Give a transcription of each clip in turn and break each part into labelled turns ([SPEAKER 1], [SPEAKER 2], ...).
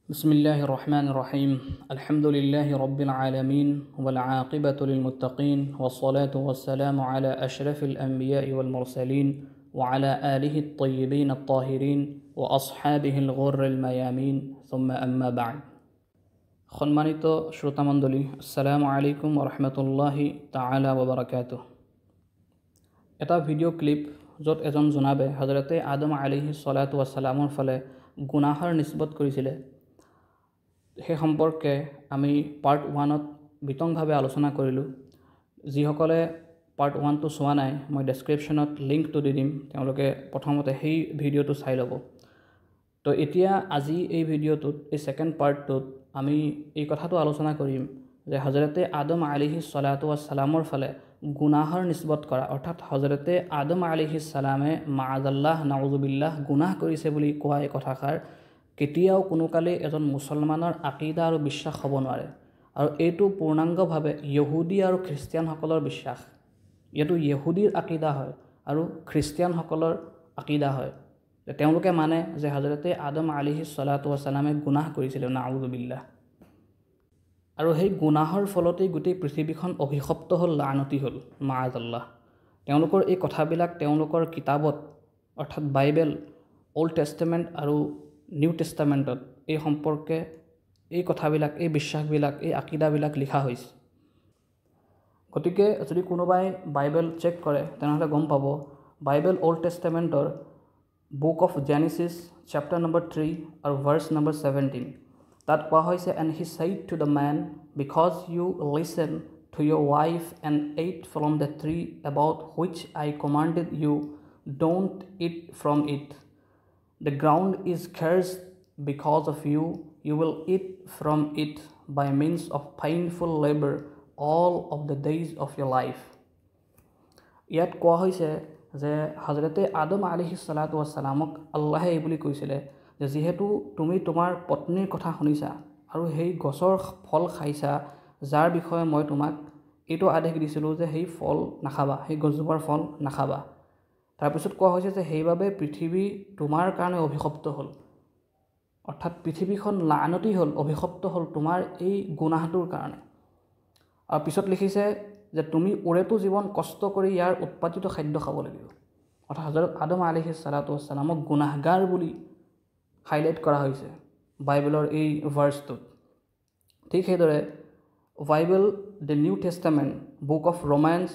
[SPEAKER 1] بسم الله الرحمن الرحيم الحمد لله رب العالمين والعاقبة للمتقين والصلاة والسلام على أشرف الأنبياء والمرسلين وعلى آله الطيبين الطاهرين وأصحابه الغر الميامين ثم أما بعد সম্মানিত শ্রোতামণ্ডলী আসসালামু আলাইকুম ওয়া রাহমাতুল্লাহি তাআলা ওয়া বারাকাতুহু এটা ভিডিও ক্লিপ য'ত এজন জনাবে হযৰতে আদম আলাইহিস সালাতু ওয়াস সালামৰ ফালে গুনাহৰ নিসবত কৰিছিলে সেই সম্পৰ্কে আমি পাৰ্ট 1ত বিতংভাৱে আলোচনা কৰিলোঁ যিসকলে পাৰ্ট 1টো চোৱা নাই মই ডেসক্ৰিপচনত লিংকটো দি দিম তেওঁলোকে প্ৰথমতে সেই ভিডিওটো চাই ল'ব তো এতিয়া আজি এই ভিডিওটোত এই সেকেন্ড পাৰ্টটোত আমি এই কথাটো আলোচনা কৰিম যে হযৰতে আদম আলাইহিস সালাতু ওয়াস সালামৰ ফালে গুনাহৰ নিসবত কৰা অৰ্থাৎ হযৰতে আদম আলাইহিস সালামে মাআযাল্লাহ নাউযুবিল্লাহ গুনাহ কৰিছে বুলি কোৱা এই কথাষাৰ কেতিয়াও কোনোকালে এজন মুছলমানৰ আকীদা আৰু বিশ্বাস হ'ব নোৱাৰে আৰু এইটো পূৰ্ণাংগভাৱে ইহুদী আৰু খ্ৰীষ্টিয়ানসকলৰ বিশ্বাস এইটো ইহুদীৰ আকীদা হয় আৰু খ্ৰীষ্টিয়ানসকলৰ আকীদা হয় তেওঁলোকে মানে যে হযৰতে আদম আলাইহিস সালাতু ওয়াস সালামে গুনাহ কৰিছিল নাউযুবিল্লাহ আৰু সেই গুনাহৰ ফলতেই গোটেই পৃথিৱীখন অভিশপ্ত হ'ল লানতি হ'ল মাআযাল্লাহ তেওঁলোকৰ এই কথাবিলাক তেওঁলোকৰ কিতাপত অৰ্থাৎ বাইবেল ওল্ড টেষ্টামেণ্ট আৰু নিউ টেষ্টামেণ্টত এই সম্পৰ্কে এই কথাবিলাক এই বিশ্বাসবিলাক এই আকীদাবিলাক লিখা হৈছে গতিকে যদি কোনোবাই বাইবেল চেক কৰে তেনেহ'লে গম পাব বাইবেল ওল্ড টেষ্টামেণ্টৰ book of Genesis chapter number 3 আৰু ভাৰ্ছ নম্বৰ 17 তাত কোৱা হৈছে and he said to the man because you listened to your wife and ate from the tree about which I commanded you don't eat from it the ground is cursed because of you you will eat from it by means of painful labor all of the days of your life ইয়াত কোৱা হৈছে যে হযৰতে Adam আলাইহিস সালাতু ওয়াস সালামক আল্লাহে এই বুলি কৈছিলে যে যেহেতু তুমি তোমাৰ পত্নীৰ কথা শুনিছা আৰু সেই গছৰ ফল খাইছা যাৰ বিষয়ে মই তোমাক এইটো আদেশ দিছিলোঁ যে সেই ফল নাখাবা সেই গছজোপাৰ ফল নাখাবা তাৰপিছত কোৱা হৈছে যে সেইবাবে পৃথিৱী তোমাৰ কাৰণে অভিশপ্ত হ'ল অৰ্থাৎ পৃথিৱীখন লানতি হ'ল অভিশপ্ত হ'ল তোমাৰ এই গুনাহটোৰ কাৰণে আৰু পিছত লিখিছে যে তুমি ওৰেতো জীৱন কষ্ট কৰি ইয়াৰ উৎপাদিত খাদ্য খাব লাগিব অৰ্থাৎ হযৰত আদম আলাইহিস সালাতু ওয়াস সালামক গুনাহগাৰ বুলি হাইলাইট কৰা হৈছে বাইবেলৰ এই ভাৰ্ছটোত ঠিক সেইদৰে Bible the new testament book of romance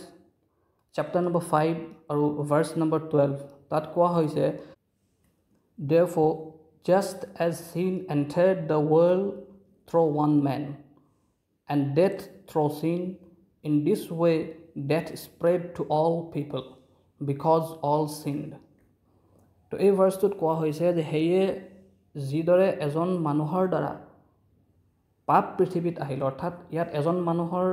[SPEAKER 1] chapter number 5 আৰু ভাৰ্ছ নম্বৰ 12 তাত কোৱা হৈছে therefore just as sin entered the world through one man and death through sin in this way death spread to all people because all sinned তো এই ভাৰ্ছটোত কোৱা হৈছে যে হেয়ে যিদৰে এজন মানুহৰ দ্বাৰা পাপ পৃথিৱীত আহিল অৰ্থাৎ ইয়াত এজন মানুহৰ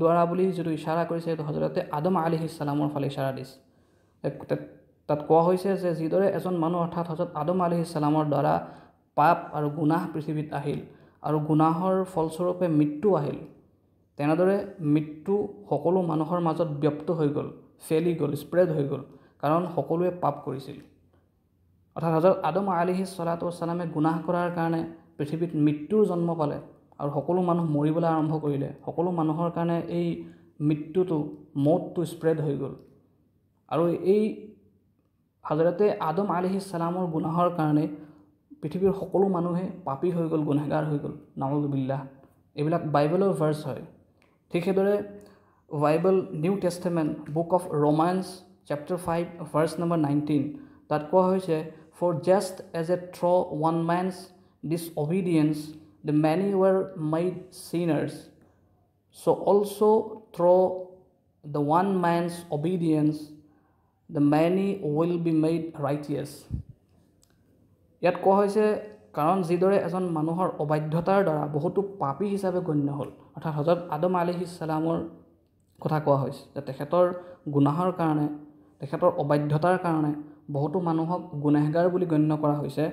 [SPEAKER 1] দ্বাৰা বুলি যিটো ইশাৰা কৰিছে এইটো হযৰতে আদম আলাইহিস সালামৰ ফালে ইশাৰা দিছে তাত কোৱা হৈছে যে যিদৰে এজন মানুহ অৰ্থাৎ হযৰত আদম আলাইহিস সালামৰ দ্বাৰা পাপ আৰু গুনাহ পৃথিৱীত আহিল আৰু গুনাহৰ ফলস্বৰূপে মৃত্যু আহিল তেনেদৰে মৃত্যু সকলো মানুহৰ মাজত ব্যাপ্ত হৈ গ'ল ফেলি গ'ল স্প্ৰেড হৈ গ'ল কাৰণ সকলোৱে পাপ কৰিছিল অৰ্থাৎ হযৰত আদম আলাইহিস সালাতু ওয়াস সালামে গুনাহ কৰাৰ কাৰণে পৃথিৱীত মৃত্যুৰ জন্ম পালে আৰু সকলো মানুহ মৰিবলৈ আৰম্ভ কৰিলে সকলো মানুহৰ কাৰণে এই মৃত্যুটো মৌতটো স্প্ৰেড হৈ গ'ল আৰু এই হযৰতে আদম আলাইহিস সালামৰ গুনাহৰ কাৰণে পৃথিৱীৰ সকলো মানুহে পাপী হৈ গ'ল গুনাহগাৰ হৈ গ'ল নাউযুবিল্লাহ এইবিলাক বাইবেলৰ ভাৰ্ছ হয় ঠিক সেইদৰে Bible new testament book of romance chapter 5 verse number 19 তাত কোৱা হৈছে for just as a through one man's disobedience the many were made sinners so also through the one man's obedience the many will be made righteous ইয়াত কোৱা হৈছে কাৰণ যিদৰে এজন মানুহৰ অবাধ্যতাৰ দ্বাৰা বহুতো পাপী হিচাপে গণ্য হ'ল অৰ্থাৎ হযৰত আদম আলাইহিস সালামৰ কথা কোৱা হৈছে যে তেখেতৰ গুনাহৰ কাৰণে তেখেতৰ অবাধ্যতাৰ কাৰণে বহুতো মানুহক গুনাহগাৰ বুলি গণ্য কৰা হৈছে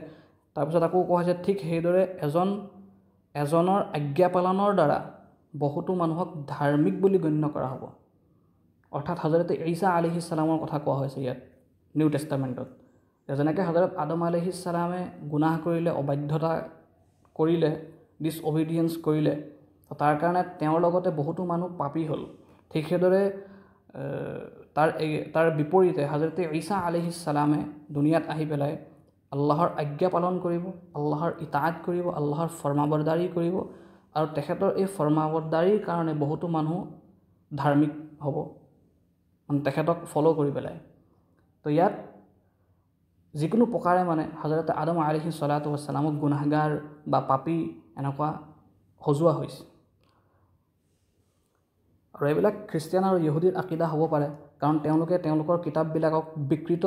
[SPEAKER 1] তাৰপিছত আকৌ কোৱা হৈছে ঠিক সেইদৰে এজনৰ আজ্ঞা পালনৰ দ্বাৰা বহুতো মানুহক ধাৰ্মিক বুলি গণ্য কৰা হ'ব অৰ্থাৎ হযৰতে ঈসা আলাইহিস সালামৰ কথা কোৱা হৈছে ইয়াত নিউ টেষ্টামেণ্টত যেনেকৈ হযৰত আদম আলাইহিস সালামে গুনাহ কৰিলে অবাধ্যতা কৰিলে, ডিছঅবিডিয়েঞ্চ কৰিলে, তাৰ কাৰণে তেওঁৰ লগতে বহুতো মানুহ পাপী হ'ল। ঠিক সেইদৰে তাৰ বিপৰীতে হজৰতে ঈসা আলাইহিছ সালামে দুনিয়াত আহি পেলাই আল্লাহৰ আজ্ঞা পালন কৰিব, আল্লাহৰ ইতাআত কৰিব, আল্লাহৰ ফৰমাবৰদাৰী কৰিব, আৰু তেখেতৰ এই ফৰমাবৰদাৰীৰ কাৰণে বহুতো মানুহ ধাৰ্মিক হ'ব, মানে তেখেতক ফ'ল' কৰি পেলাই। তো ইয়াত যিকোনো প্ৰকাৰে মানে হজৰতে আদম আলাইহিছ ছলাতু ৱাছসালামক গুনাহগাৰ বা পাপী এনেকুৱা সজোৱা হৈছে। আৰু এইবিলাক খ্ৰীষ্টিয়ান আৰু ইহুদীৰ আকিদা হ'ব পাৰে, কাৰণ তেওঁলোকে তেওঁলোকৰ কিতাপবিলাকক বিকৃত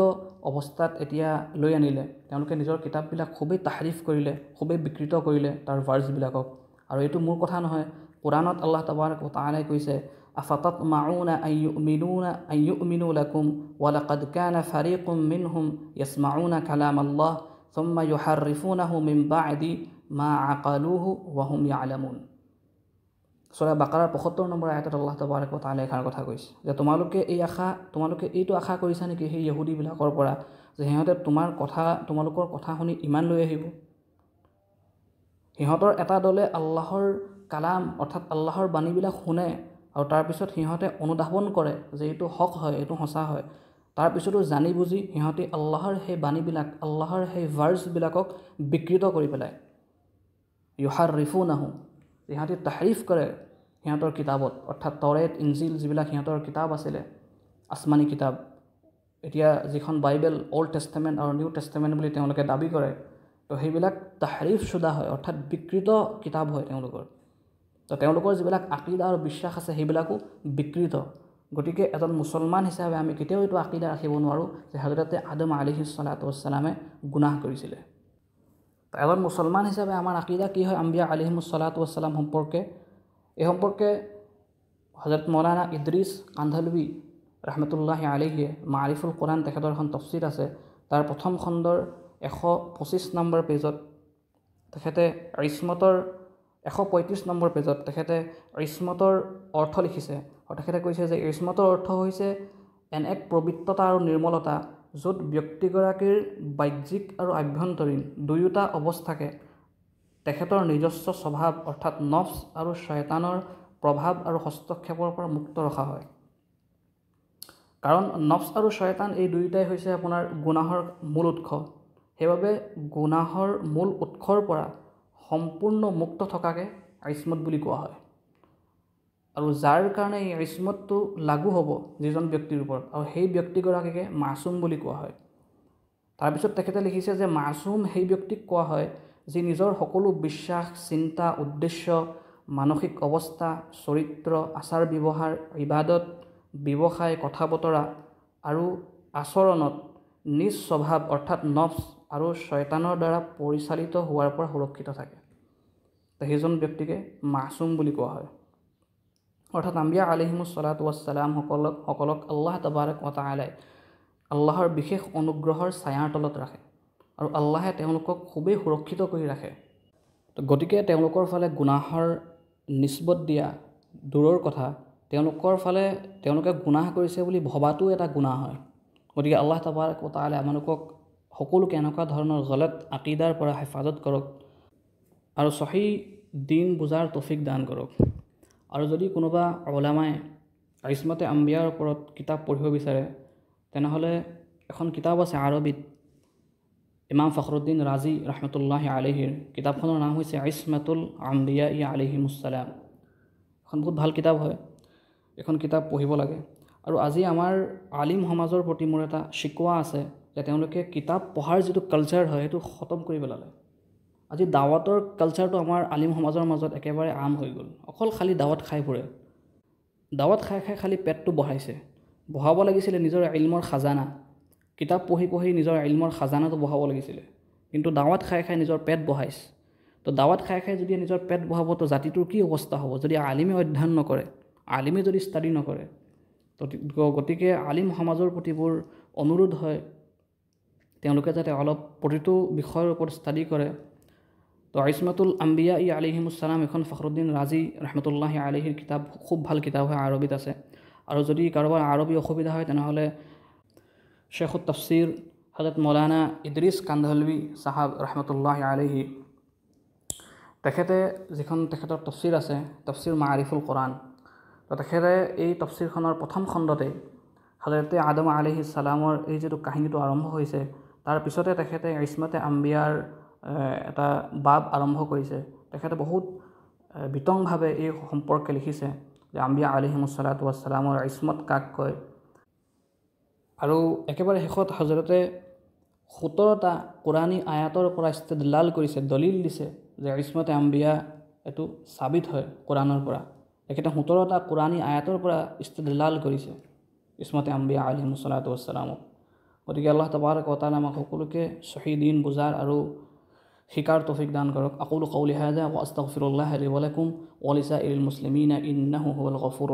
[SPEAKER 1] অৱস্থাত এতিয়া লৈ আনিলে। তেওঁলোকে নিজৰ কিতাপবিলাক খুবেই তাহৰিফ কৰিলে, খুবেই বিকৃত কৰিলে তাৰ ভাৰ্ছবিলাকক। আৰু এইটো মোৰ কথা নহয়, কোৰাণত আল্লাহ তাবাৰক ৱ তাআলাই কৈছে, আফাতাতমাউনা আন ইউমিনু লাকুম ওয়ালাকাদ কানা ফাৰীকুম মিনহুম ইয়াসমাউনা কালামাল্লাহ থুম্মা ইউহাৰৰিফুনাহু মিন বা'দি মা আকালুহু ওয়া হুম ইয়ালামুন। সূৰা বাকাৰাৰ ৭৫ নম্বৰ আয়াতত আল্লাহ তাবাৰক ৱ তাআলাই এষাৰ কথা কৈছে যে তোমালোকে এইটো আশা কৰিছা নেকি সেই ইহুদীবিলাকৰ পৰা যে সিহঁতে তোমালোকৰ কথা শুনি ইমান লৈ আহিব? সিহঁতৰ এটা দলে আল্লাহৰ কালাম অৰ্থাৎ আল্লাহৰ বাণীবিলাক শুনে, আৰু তাৰপিছত সিহঁতে অনুধাৱন কৰে যে এইটো হক হয়, এইটো সঁচা হয়। তাৰপিছতো জানি বুজি সিহঁতে আল্লাহৰ সেই বাণীবিলাক, আল্লাহৰ সেই ভাৰ্ছবিলাকক বিকৃত কৰি পেলায়। ইউহাৰৰিফুনাহু, সিহঁতে তাহৰিফ কৰে সিহঁতৰ কিতাপত, অৰ্থাৎ তৌৰাত, ইঞ্জিল যিবিলাক সিহঁতৰ কিতাপ আছিলে, আসমানী কিতাপ, এতিয়া যিখন বাইবেল অল্ড টেষ্টামেণ্ট আৰু নিউ টেষ্টামেণ্ট বুলি তেওঁলোকে দাবী কৰে, তো সেইবিলাক তাহৰিফ শুদা হয়, অৰ্থাৎ বিকৃত কিতাপ হয় তেওঁলোকৰ। তো তেওঁলোকৰ যিবিলাক আকিদা আৰু বিশ্বাস আছে সেইবিলাকো বিকৃত। গতিকে এজন মুছলমান হিচাপে আমি কেতিয়াও এইটো আকিদা ৰাখিব নোৱাৰোঁ যে হজৰতে আদম আলাইহিছ ছলাতু ৱাছসালামে গুনাহ কৰিছিলে। তো এজন মুছলমান হিচাপে আমাৰ আকিদা কি হয় আম্বিয়া আলাইহিমুছ ছলাতু ৱাছসালাম সম্পৰ্কে? এই সম্পৰ্কে হজৰত মৌলানা ইদ্ৰিছ কান্ধলৱী ৰহমতুল্লাহি আলাইহিয়ে মাৰিফুল কোৰাণ তেখেতৰ এখন তফছিৰ আছে, তাৰ প্ৰথম খণ্ডৰ 125 নম্বৰ পেজত তেখেতে ইছমতৰ 135 নম্বৰ পেজত তেখেতে ইছমতৰ অৰ্থ লিখিছে, আৰু তেখেতে কৈছে যে ইছমতৰ অৰ্থ হৈছে এনে এক পবিত্ৰতা আৰু নিৰ্মলতা য'ত ব্যক্তিগৰাকীৰ বাহ্যিক আৰু আভ্যন্তৰীণ দুয়োটা অৱস্থাকে তেখেতৰ নিজস্ব স্বভাৱ অৰ্থাৎ নফছ আৰু শয়তানৰ প্ৰভাৱ আৰু হস্তক্ষেপৰ পৰা মুক্ত ৰখা হয়। কাৰণ নফছ আৰু শয়তান এই দুয়োটাই হৈছে আপোনাৰ গুনাহৰ মূল উৎস। সেইবাবে গুনাহৰ মূল উৎসৰ পৰা সম্পূৰ্ণ মুক্ত থকাকে ইছমত বুলি কোৱা হয়। আৰু যাৰ কাৰণে এই ইছমতটো লাগু হ'ব যিজন ব্যক্তিৰ ওপৰত, আৰু সেই ব্যক্তিগৰাকীকে মাছুম বুলি কোৱা হয়। তাৰপিছত তেখেতে লিখিছে যে মাছুম সেই ব্যক্তিক কোৱা হয় যি নিজৰ সকলো বিশ্বাস, চিন্তা, উদ্দেশ্য, মানসিক অৱস্থা, চৰিত্ৰ, আচাৰ ব্যৱহাৰ, ইবাদত, ব্যৱসায়, কথা বতৰা আৰু আচৰণত নিজ স্বভাৱ অৰ্থাৎ নফছ আৰু শয়তানৰ দ্বাৰা পৰিচালিত হোৱাৰ পৰা সুৰক্ষিত থাকে। তো সেইজন ব্যক্তিকে মাছুম বুলি কোৱা হয়। অৰ্থাৎ আম্বিয়া আলাইহিমুছ ছলাতু ৱাছসালাম সকলক আল্লাহ তাবাৰক ৱ তাআলাই আল্লাহৰ বিশেষ অনুগ্ৰহৰ ছায়াৰ তলত ৰাখে, আৰু আল্লাহে তেওঁলোকক খুবেই সুৰক্ষিত কৰি ৰাখে। তো গতিকে তেওঁলোকৰ ফালে গুনাহৰ নিস্বত দিয়া দূৰৰ কথা, তেওঁলোকে গুনাহ কৰিছে বুলি ভবাটো এটা গুনাহ হয়। গতিকে আল্লাহ তাবাৰক ৱ তাআলাই আমালোকক সকলোকে এনেকুৱা ধৰণৰ গলত আকিদাৰ পৰা হেফাজত কৰক আৰু সহি দিন বুজাৰ তৌফিক দান কৰক। আৰু যদি কোনোবা উলামায়ে ইছমতে আম্বিয়াৰ ওপৰত কিতাপ পঢ়িব বিচাৰে, তেনেহ'লে এখন কিতাপ আছে আৰবীত, ইমাম ফখৰুদ্দিন ৰাজি ৰহমতুল্লাহি আলাইহিৰ। কিতাপখনৰ নাম হৈছে ইছমাতুল আম্বিয়া আলাইহিমুছ সালাম। এখন বহুত ভাল কিতাপ হয়, এখন কিতাপ পঢ়িব লাগে। আৰু আজি আমাৰ আলিম সমাজৰ প্ৰতি মোৰ এটা শিকোৱা আছে যে তেওঁলোকে কিতাপ পঢ়াৰ যিটো কালচাৰ হয় সেইটো খতম কৰি পেলালে। আজি দাৱাতৰ কালচাৰটো আমাৰ আলিম সমাজৰ মাজত একেবাৰে আম হৈ গ'ল। অকল খালী দাৱাত খাই ফুৰে, দাৱাত খাই খালী পেটটো বঢ়াইছে। বঢ়াব লাগিছিলে নিজৰ ইলমৰ খাজানা, কিতাপ পঢ়ি পঢ়ি নিজৰ ইলমৰ খাজানাটো বঢ়াব লাগিছিলে, কিন্তু দাৱাত খাই খাই নিজৰ পেট বঢ়াইছে। তো দাৱাত খাই খাই যদি নিজৰ পেট বঢ়াব, তো জাতিটোৰ কি অৱস্থা হ'ব যদি আলিমে অধ্যয়ন নকৰে, আলিমে যদি ষ্টাডি নকৰে? তো গতিকে আলিম সমাজৰ প্ৰতি মোৰ অনুৰোধ হয় তেওঁলোকে যাতে অলপ প্ৰতিটো বিষয়ৰ ওপৰত ষ্টাডি কৰে। তো ইছমাতুল আম্বিয়া আলাইহিমুছ সালাম এখন ফখৰুদ্দিন ৰাজি ৰহমতুল্লাহি আলাইহিৰ কিতাপ, খুব ভাল কিতাপ হয়, আৰবীত আছে। আৰু যদি কাৰোবাৰ আৰবী অসুবিধা হয় তেনেহ'লে শ্বেখুত তাফসীৰ হজৰত মৌলানা ইদ্ৰিছ কান্ধলৱী চাহাব ৰহমতুল্লাহি আলাইহি তেখেতে যিখন তেখেতৰ তফছিৰ আছে, তফছিৰ মাৰিফুল কোৰাণ, তো তেখেতে এই তফছিৰখনৰ প্ৰথম খণ্ডতেই হযৰতে আদম আলাইহিছ সালামৰ এই যিটো কাহিনীটো আৰম্ভ হৈছে, তাৰ পিছতে তেখেতে ইছমতে আম্বিয়াৰ এটা বাব আৰম্ভ কৰিছে। তেখেতে বহুত বিতংভাৱে এই সম্পৰ্কে লিখিছে যে আম্বিয়া আলাইহিমুছ সালাতু ৱাছ সালামৰ ইছমত কাক কয়। আৰু একেবাৰে শেষত হযৰতে 17টা কোৰাণী আয়াতৰ পৰা ইস্তেদলাল কৰিছে, দলিল দিছে যে ইছমতে আম্বিয়া এইটো সাবিত হয় কোৰাণৰ পৰা। তেখেতে 17টা কোৰাণী আয়াতৰ পৰা ইস্তেদলাল কৰিছে ইছমতে আম্বিয়া আলাইহিমুছ সালাতু ৱাছ সালামক। গতিকে আল্লাহ তাবাৰক ও তাআলা আমাক সকলোকে সহি দিন বুজাৰ আৰু শিকাৰ তৌফিক দান কৰক। আকুলু কওলি হাযা ওয়া আস্তাগফিৰুল্লাহ লি ওয়া লাকুম ওয়া লিসাইৰিল মুছলিমিনা ইন্নাহু হুৱাল গফুৰ